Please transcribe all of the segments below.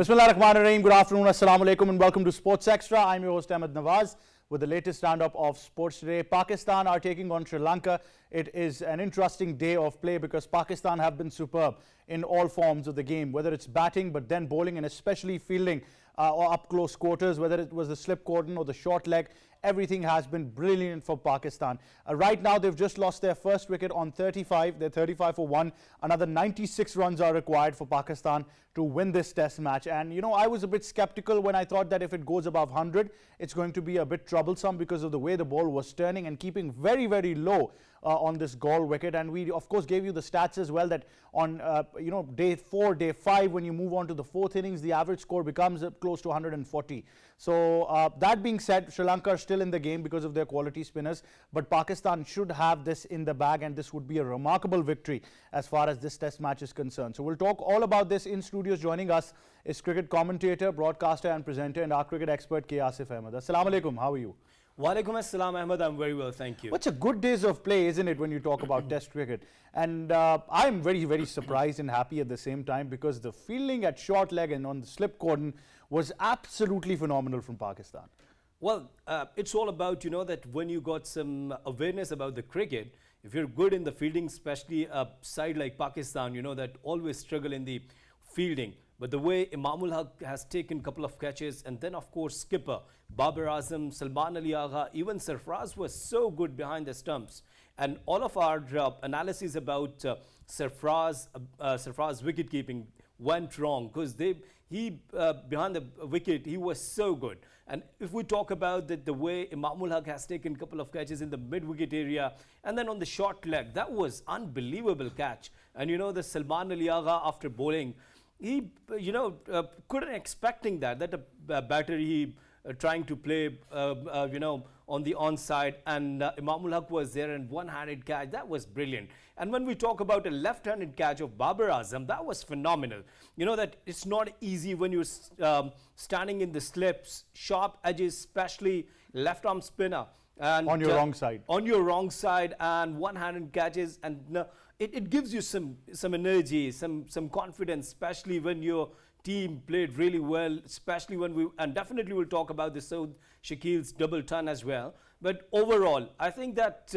Bismillahirrahmanirrahim. Good afternoon, assalamu alaikum, and welcome to Sports Extra. I'm your host Ahmed Nawaz with the latest roundup of sports today. Pakistan are taking on Sri Lanka. It is an interesting day of play because Pakistan have been superb in all forms of the game, whether it's batting but then bowling and especially fielding or up close quarters, whether it was the slip cordon or the short leg. Everything has been brilliant for Pakistan. Right now, they've just lost their first wicket on 35. They're 35 for 1. Another 96 runs are required for Pakistan to win this test match. And, you know, I was a bit skeptical when I thought that if it goes above 100, it's going to be a bit troublesome because of the way the ball was turning and keeping very, very low on this Galle wicket. And we, of course, gave you the stats as well that on, day 4, day 5, when you move on to the fourth innings, the average score becomes close to 140. So that being said, Sri Lanka are still in the game because of their quality spinners, but Pakistan should have this in the bag, and this would be a remarkable victory as far as this test match is concerned. So we'll talk all about this in studios. Joining us is cricket commentator, broadcaster and presenter and our cricket expert K. Asif Ahmed. Assalamu alaikum, how are you? Walaikum assalam, Ahmed. I'm very well, thank you. What's a good days of play, isn't it, when you talk about test cricket? And I'm very, very surprised and happy at the same time because the fielding at short leg and on the slip cordon was absolutely phenomenal from Pakistan. Well, it's all about, that when you got some awareness about the cricket, if you're good in the fielding, especially a side like Pakistan, that always struggle in the fielding. But the way Imamul Haq has taken a couple of catches, and then of course skipper Babar Azam, Salman Ali Agha, even Sarfraz was so good behind the stumps. And all of our analysis about Sarfraz wicket keeping went wrong because he behind the wicket he was so good. And if we talk about the way Imamul Haq has taken a couple of catches in the mid wicket area and then on the short leg, that was unbelievable catch. And the Salman Ali Agha after bowling, he couldn't expecting that a batter he trying to play on the onside, and Imamul Haq was there and one-handed catch. That was brilliant. And when we talk about a left-handed catch of Babar Azam, that was phenomenal. That it's not easy when you're standing in the slips, sharp edges, especially left-arm spinner. And on your wrong side. On your wrong side and one-handed catches, and it gives you some energy, some confidence, especially when your team played really well, especially when and definitely we'll talk about the Saud Shakil's double ton as well. But overall, I think that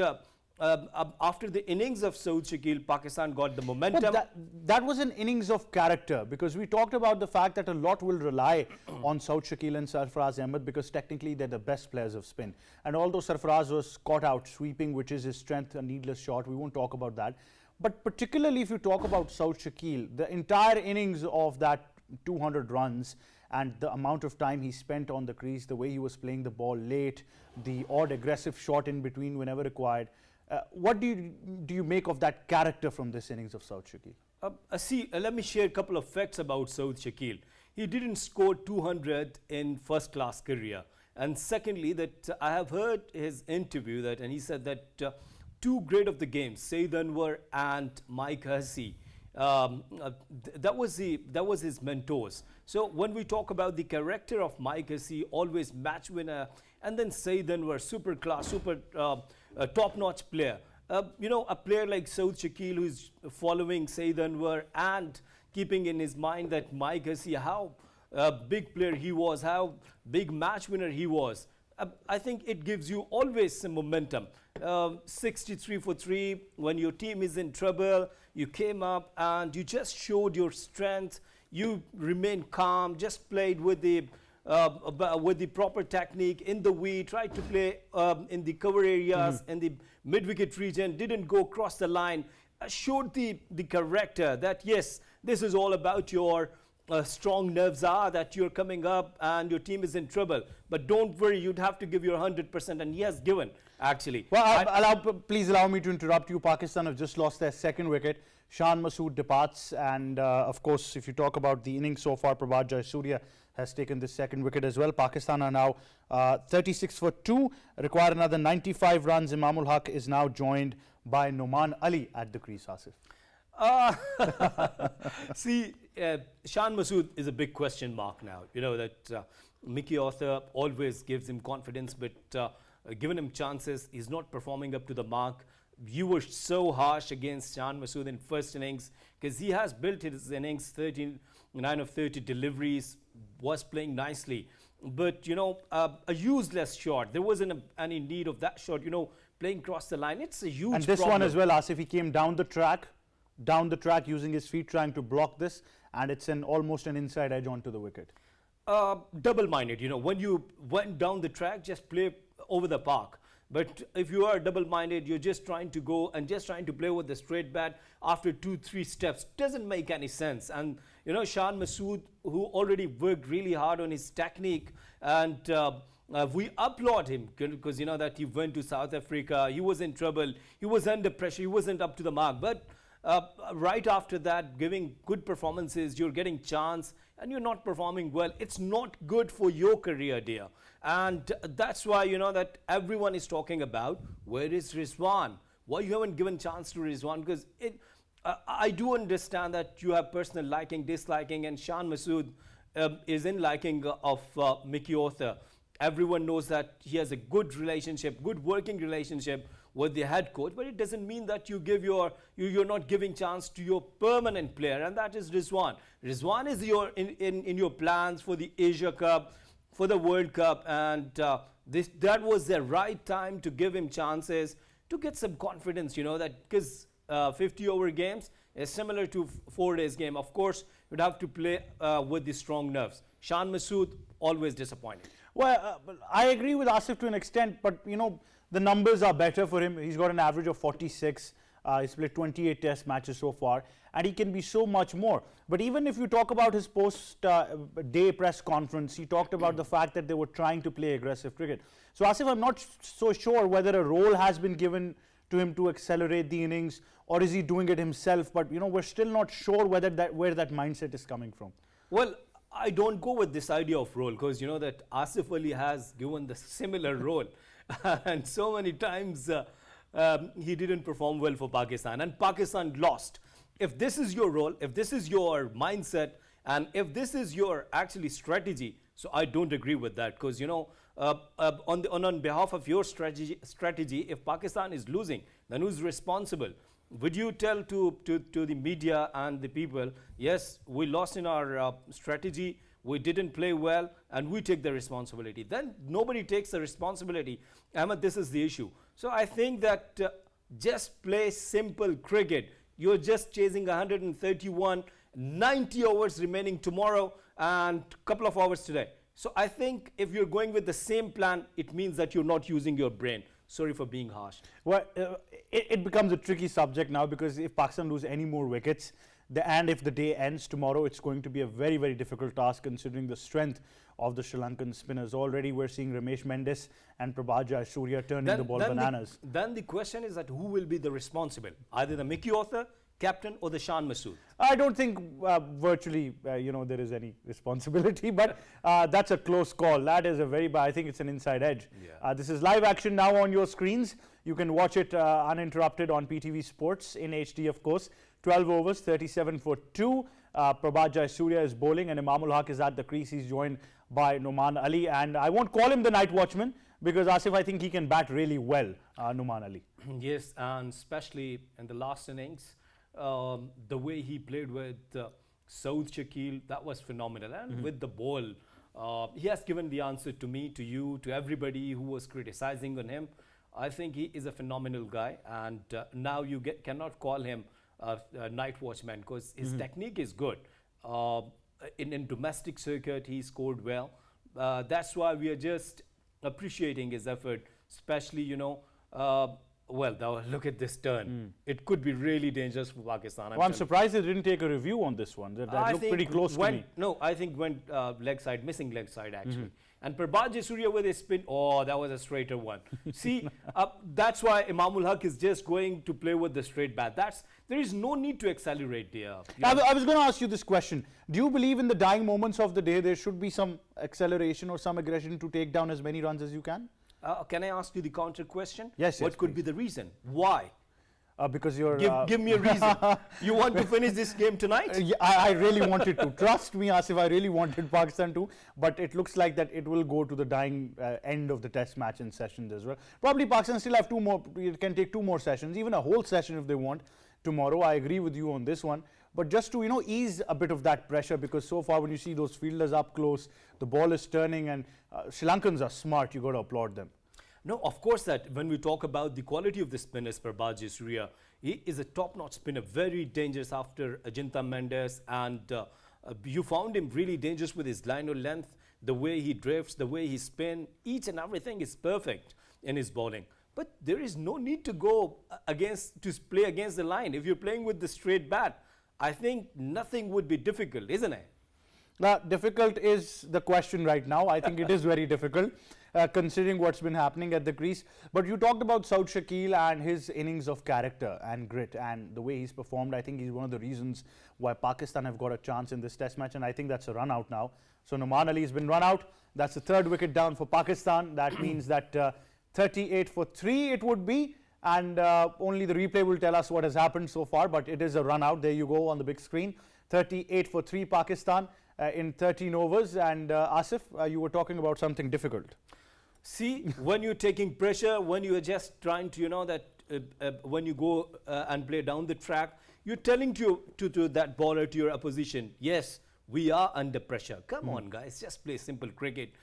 after the innings of Saud Shakil, Pakistan got the momentum. But that was an innings of character because we talked about the fact that a lot will rely on Saud Shakil and Sarfraz Ahmed because technically they're the best players of spin. And although Sarfraz was caught out sweeping, which is his strength, a needless shot, we won't talk about that. But particularly if you talk about Saud Shakil, the entire innings of that 200 runs and the amount of time he spent on the crease, the way he was playing the ball late, the odd aggressive shot in between whenever required. What do you make of that character from this innings of Saud Shakil? Let me share a couple of facts about Saud Shakil. He didn't score 200 in first-class career. And secondly, that I have heard his interview and he said that two great of the game, Saeed Anwar and Mike Hussey, that was his mentors. So when we talk about the character of Mike Hussey, always match winner, and then Saeed Anwar, super class, super top-notch player. A player like Saud Shakil who's following Saeed Anwar and keeping in his mind that Mike Hussey, how big player he was, how big match winner he was. I think it gives you always some momentum. 63 for 3, when your team is in trouble, you came up and you just showed your strength. You remained calm, just played with the proper technique in the weed, tried to play in the cover areas, in the mid-wicket region, didn't go across the line, showed the character that yes, this is all about your strong nerves that you're coming up and your team is in trouble. But don't worry, you'd have to give your 100%, and he has given, actually. Well, please allow me to interrupt you. Pakistan have just lost their second wicket. Shan Masood departs, and of course, if you talk about the innings so far, Prabhat Jayasuriya has taken the second wicket as well. Pakistan are now 36 for 2, require another 95 runs. Imamul Haq is now joined by Noman Ali at the crease, Asif. Shan Masood is a big question mark now. That Mickey Arthur always gives him confidence, but given him chances, he's not performing up to the mark. you were so harsh against Shan Masood in first innings because he has built his innings 9 of 30 deliveries, was playing nicely. But, a useless shot. There wasn't any need of that shot, playing across the line. It's a huge And this problem. one as well, Asif, he came down the track using his feet trying to block this, and it's almost an inside edge onto the wicket. Double-minded, when you went down the track, just play over the park. But if you are double-minded, you're just trying to go and just trying to play with the straight bat after 2-3 steps. Doesn't make any sense. And, Shan Masood, who already worked really hard on his technique, and we applaud him because, that he went to South Africa. He was in trouble. He was under pressure. He wasn't up to the mark. But right after that, giving good performances, you're getting chance and you're not performing well. It's not good for your career, dear. And that's why, that everyone is talking about, where is Rizwan? Why you haven't given chance to Rizwan? Because I do understand that you have personal liking, disliking, and Shan Masood is in liking of Mickey Arthur. Everyone knows that he has a good relationship, good working relationship with the head coach, but it doesn't mean that you're not giving chance to your permanent player, and that is Rizwan. Rizwan is in your plans for the Asia Cup, for the World Cup, and that was the right time to give him chances to get some confidence, that because 50-over games is similar to 4 days game. Of course, you'd have to play with the strong nerves. Shan Masood, always disappointing. Well, I agree with Asif to an extent, but the numbers are better for him. He's got an average of 46. He's played 28 test matches so far, and he can be so much more. But even if you talk about his post-day press conference, he talked about the fact that they were trying to play aggressive cricket. So Asif, I'm not so sure whether a role has been given to him to accelerate the innings, or is he doing it himself? But we're still not sure where that mindset is coming from. Well, I don't go with this idea of role because that Asif Ali has given the similar role and so many times he didn't perform well for Pakistan and Pakistan lost. If this is your role, if this is your mindset, and if this is your actually strategy, so I don't agree with that because on behalf of your strategy, if Pakistan is losing, then who's responsible? Would you tell to the media and the people, yes, we lost in our strategy, we didn't play well, and we take the responsibility? Then nobody takes the responsibility. Ahmed, this is the issue. So I think that just play simple cricket. You're just chasing 131, 90 hours remaining tomorrow and a couple of hours today. So I think if you're going with the same plan, it means that you're not using your brain. Sorry for being harsh. Well, it becomes a tricky subject now because if Pakistan lose any more wickets, and if the day ends tomorrow, it's going to be a very, very difficult task considering the strength of the Sri Lankan spinners. Already we're seeing Ramesh Mendis and Prabhat Jayasuriya turning the ball bananas. Then the question is that who will be the responsible? Either the Mickey Arthur, captain, or the Shan Masood? I don't think virtually, there is any responsibility, but that's a close call. That is I think it's an inside edge. Yeah. This is live action now on your screens. You can watch it uninterrupted on PTV Sports in HD, of course. 12 overs, 37 for 2. Prabhat Jayasuriya is bowling and Imamul Haq is at the crease. He's joined by Nouman Ali, and I won't call him the night watchman because Asif, I think he can bat really well, Nouman Ali. Yes, and especially in the last innings, the way he played with Saud Shakil, that was phenomenal. And with the ball, he has given the answer to me, to you, to everybody who was criticizing on him. I think he is a phenomenal guy, and now you cannot call him a night watchman because his technique is good. In domestic circuit, he scored well. That's why we are just appreciating his effort, especially, well, now look at this turn. It could be really dangerous for Pakistan. I'm surprised they didn't take a review on this one. That looked pretty close to me. No, I think went missing leg side actually. And Prabhat Jayasuriya with a spin, that was a straighter one. See, that's why Imamul Haq is just going to play with the straight bat. There is no need to accelerate there. I was going to ask you this question. Do you believe in the dying moments of the day there should be some acceleration or some aggression to take down as many runs as you can? Can I ask you the counter question? Yes, What could be the reason? Why? Because you're... Give me a reason. You want to finish this game tonight? Yeah, I really wanted to. Trust me, Asif, I really wanted Pakistan to. But it looks like that it will go to the dying end of the test match in sessions as well. Probably Pakistan still have 2 more. It can take 2 more sessions, even a whole session if they want tomorrow. I agree with you on this one. But just to, ease a bit of that pressure, because so far when you see those fielders up close, the ball is turning, and Sri Lankans are smart. You got to applaud them. No, of course that when we talk about the quality of the spinners, Prabhajit Surya, he is a top-notch spinner, very dangerous after Ajantha Mendes, and you found him really dangerous with his line of length, the way he drifts, the way he spins, each and everything is perfect in his bowling. But there is no need to go to play against the line. If you're playing with the straight bat, I think nothing would be difficult, isn't it? Difficult is the question right now. I think it is very difficult. Considering what's been happening at the crease. But you talked about Saud Shakeel and his innings of character and grit and the way he's performed. I think he's one of the reasons why Pakistan have got a chance in this test match, and I think that's a run out now. So Nouman Ali has been run out. That's the 3rd wicket down for Pakistan. That means that 38 for 3 it would be, and only the replay will tell us what has happened so far, but it is a run out. There you go on the big screen. 38 for 3 Pakistan in 13 overs. And Asif, you were talking about something difficult. See, when you're taking pressure, when you are just trying to, when you go and play down the track, you're telling to that bowler, to your opposition, yes, we are under pressure. Come on, guys, just play simple cricket.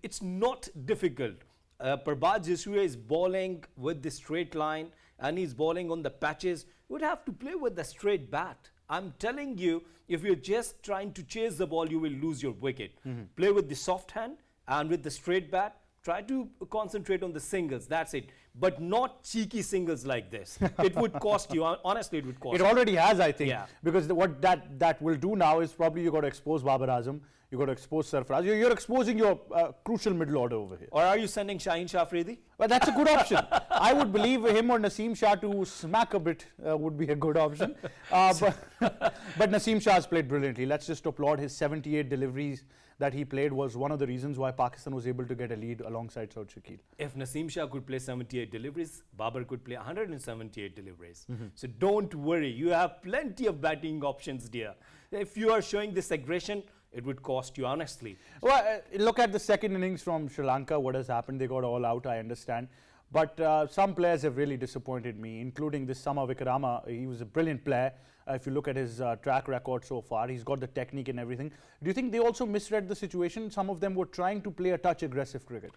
It's not difficult. Prabhajit Surya is bowling with the straight line, and he's bowling on the patches. You would have to play with the straight bat. I'm telling you, if you're just trying to chase the ball, you will lose your wicket. Play with the soft hand and with the straight bat. Try to concentrate on the singles, that's it. But not cheeky singles like this. It would cost you, honestly it would cost you. It already has, I think. Yeah. Because what that will do now is probably you got to expose Babar Azam, you got to expose Sarfaraz. You're exposing your crucial middle order over here. Or are you sending Shaheen Shah Afridi? Well, that's a good option. I would believe him or Naseem Shah to smack a bit would be a good option. But Naseem Shah has played brilliantly. Let's just applaud his 78 deliveries that he played was one of the reasons why Pakistan was able to get a lead alongside Saud Shakeel. If Naseem Shah could play 78 deliveries, Babar could play 178 deliveries. So don't worry, you have plenty of batting options, dear. If you are showing this aggression, it would cost you, honestly. Well, look at the second innings from Sri Lanka. What has happened? They got all out, I understand. But some players have really disappointed me, including this Sama Vikrama. He was a brilliant player. If you look at his track record so far, he's got the technique and everything. Do you think they also misread the situation? Some of them were trying to play a touch aggressive cricket.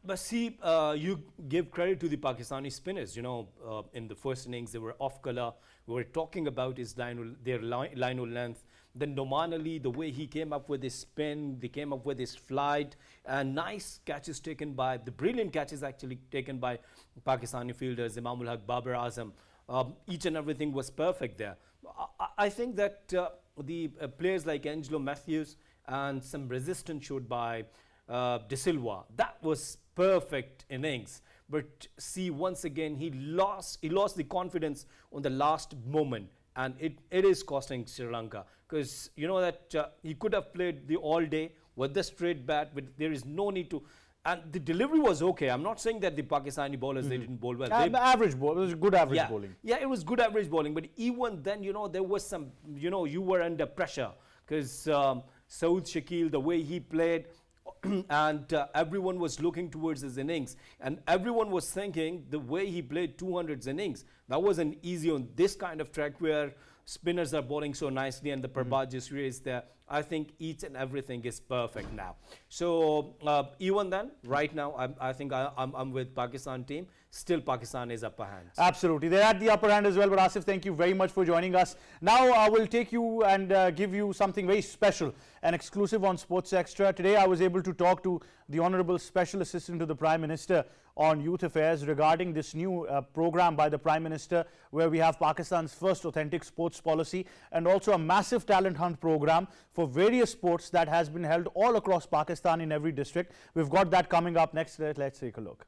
But see, you give credit to the Pakistani spinners. In the first innings, they were off color. We were talking about their line of length. Then Nouman Ali, the way he came up with his spin, they came up with his flight, and nice catches taken by, the brilliant catches actually taken by Pakistani fielders, Imamul Haq, Babar Azam. Each and everything was perfect there. I think that the players like Angelo Matthews and some resistance showed by De Silva, that was perfect innings. But see, once again, he lost the confidence on the last moment, and it is costing Sri Lanka, because you know that he could have played the all day with the straight bat, but there is no need to. And the delivery was okay. I'm not saying that the Pakistani bowlers, they didn't bowl well. Average bowl. It was good average bowling. Yeah, it was good average bowling. But even then, there was some, you were under pressure, because Saud Shakeel, the way he played, and everyone was looking towards his innings. And everyone was thinking the way he played 200s innings, that wasn't easy on this kind of track where spinners are bowling so nicely and the Prabhajit Surya is there. I think each and everything is perfect now. So even then, right now, I think I'm with Pakistan team. Still, Pakistan is upper hand. Absolutely. They're at the upper hand as well. But Asif, thank you very much for joining us. Now I will take you and give you something very special, an exclusive on Sports Extra. Today I was able to talk to the Honourable Special Assistant to the Prime Minister on Youth Affairs regarding this new program by the Prime Minister, where we have Pakistan's first authentic sports policy and also a massive talent hunt program for various sports that has been held all across Pakistan in every district. We've got that coming up next. Let's take a look.